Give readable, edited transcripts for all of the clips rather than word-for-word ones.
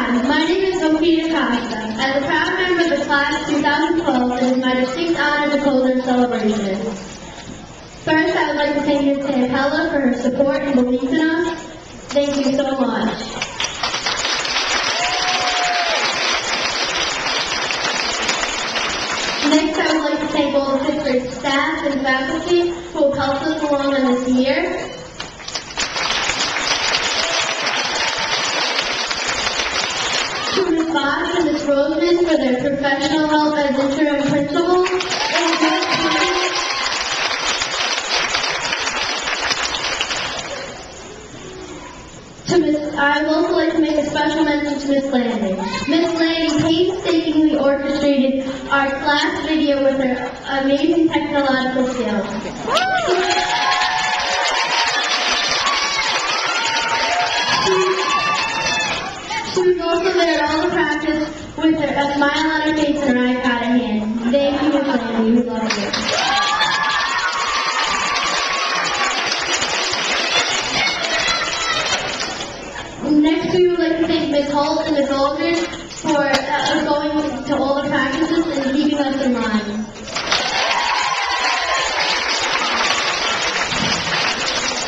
Hi, my name is Sophia Costa. As a proud member of the class 2012, it is my distinct honor to hold their celebration. First, I would like to thank Ms. Campella for her support and belief in us. Thank you so much. Next, I would like to thank all the 5th grade staff and faculty who have helped us along in this year. To Ms. Bosch and Ms. Roseman for their professional help as interim principal. I would also like to make a special mention to Ms. Landing. Ms. Landing painstakingly orchestrated our class video with her amazing technological skills. She was also there at all the practice with a smile on her face and her iPad in hand. Thank you, Ms. Landing. We love you. Next, we would like to thank Ms. Holt and Ms. Aldridge for going to all the practices and keeping us in line.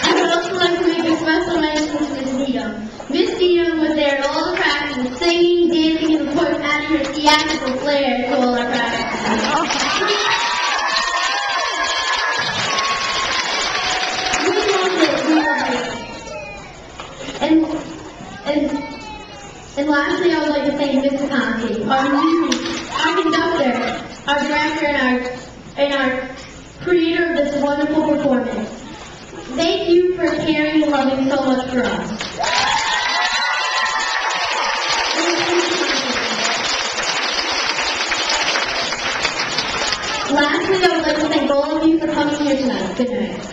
I would also like to make a special mention to Ms. Needham. Ms. Needham was there at all the practices, singing, dancing, and of course adding her theatrical flair to all our practices. And lastly, I would like to thank Ms. Conti, our music, our conductor, our director, and our creator of this wonderful performance. Thank you for caring and loving so much for us. Lastly, I would like to thank all of you for coming here tonight. Good night.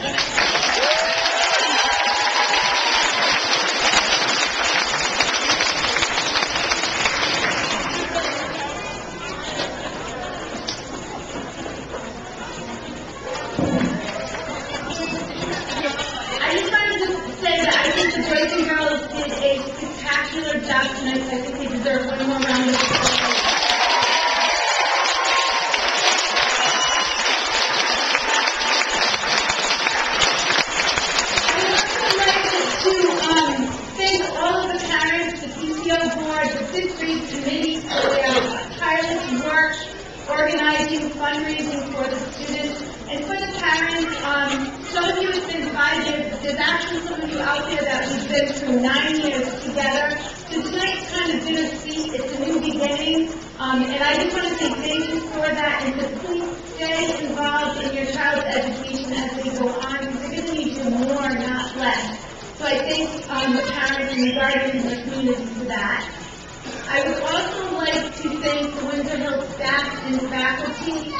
Tonight, I think they deserve one more round of applause. I would also like to thank all of the parents, the PTO board, the 5th grade committee for their tireless work organizing, fundraising for the students, and for the parents. Some of you it's been 5 years, but there's actually some of you out there that we've been through 9 years together. So tonight's kind of bittersweet. It's a new beginning, and I just want to say thank you for that, and to please stay involved in your child's education as they go on, because they're going to need you more, not less. So I thank the parents and the guardians and the community for that. I would also like to thank the Windsor Hills staff and faculty.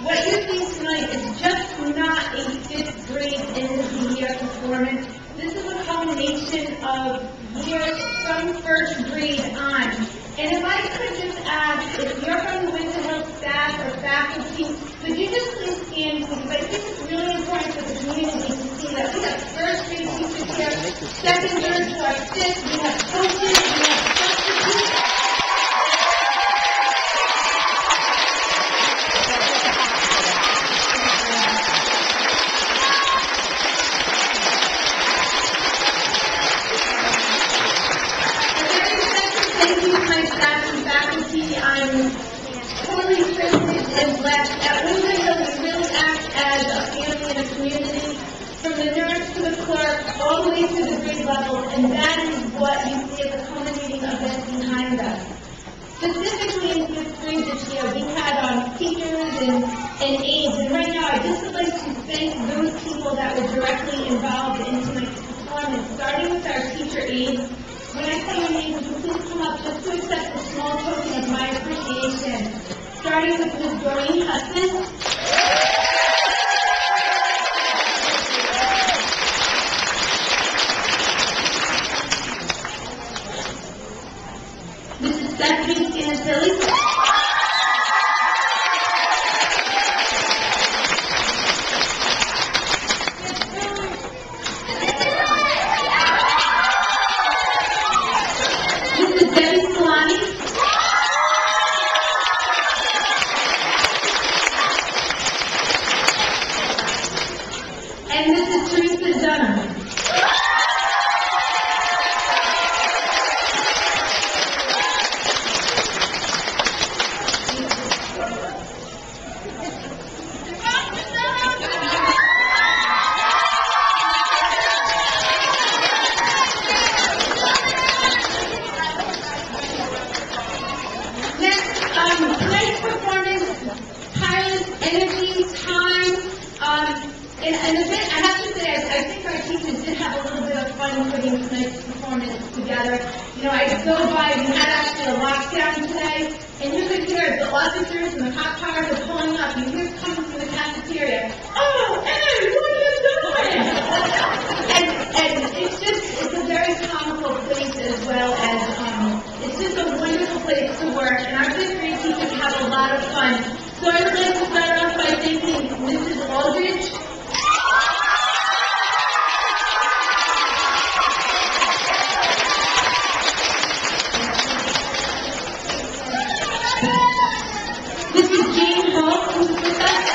What you're seeing tonight is just not a 5th grade end of the year performance. This is a culmination of years from 1st grade on. And if I could just ask, if you're from the Windsor Hills staff or faculty, could you just please stand, because I think it's really important for the community to see that we have 1st grade teachers here, 2nd, 3rd, 4th, 5th, we have coaches, we have substitutes. I'm totally privileged and blessed that Windsor Hills really acts as a family and a community, from the nurse to the clerk, all the way to the grade level, and that is what you see as a culminating event behind us. Specifically in 5th grade this year, we had teachers and aides, and right now I just would like to thank those people that were directly involved in tonight's performance, starting with our teacher aides. When I tell your names, would you please come up just to accept a small token of my appreciation. Starting with Ms. Doreen Hudson. Mrs. Stephanie Stantilli. Mrs. Debbie Solano. Mrs. Teresa Dunham. Tonight's performance, tireless energy, time, and a bit, I have to say, I think our teachers did have a little bit of fun putting tonight's performance together. You know, I go by, we had actually a lockdown today, and you could hear the officers and the cop cars are pulling up, you hear coming from the cafeteria, "Oh, hey, what are you doing?" And it's a very comical place as well as, it's just a wonderful place to work, and our fifth grade teachers have a lot of fun. So I would like to start off by thanking Mrs. Aldridge. Mrs. Jane Hall, who's with us.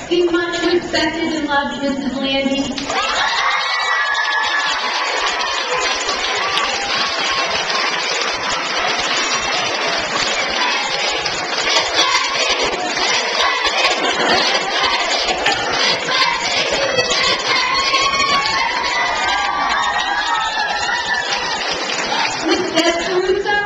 The much respected and loved Mrs. Landy. Miss Deb Caruso.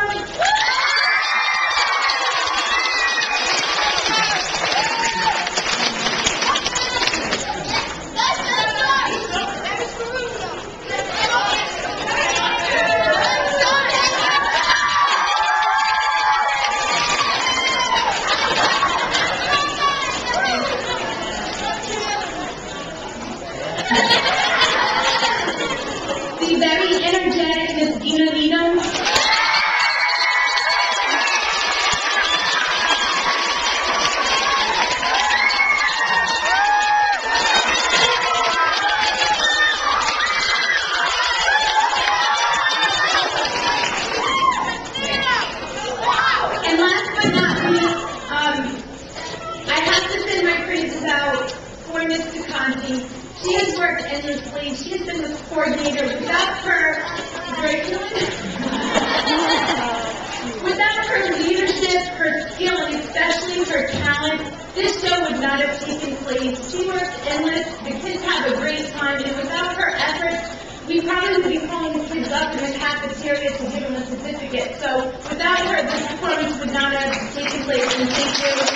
The very energetic Miss Dina Lino. And last but not least, I have to send my praises out for Ms. DeConti. She has worked endlessly. She has been the coordinator. Without her leadership, her skill, and especially her talent, this show would not have taken place. She works endless. The kids have a great time, and without her efforts, we probably would be calling the kids up in the cafeteria to give them a certificate. So without her, this performance would not have taken place. And thank you.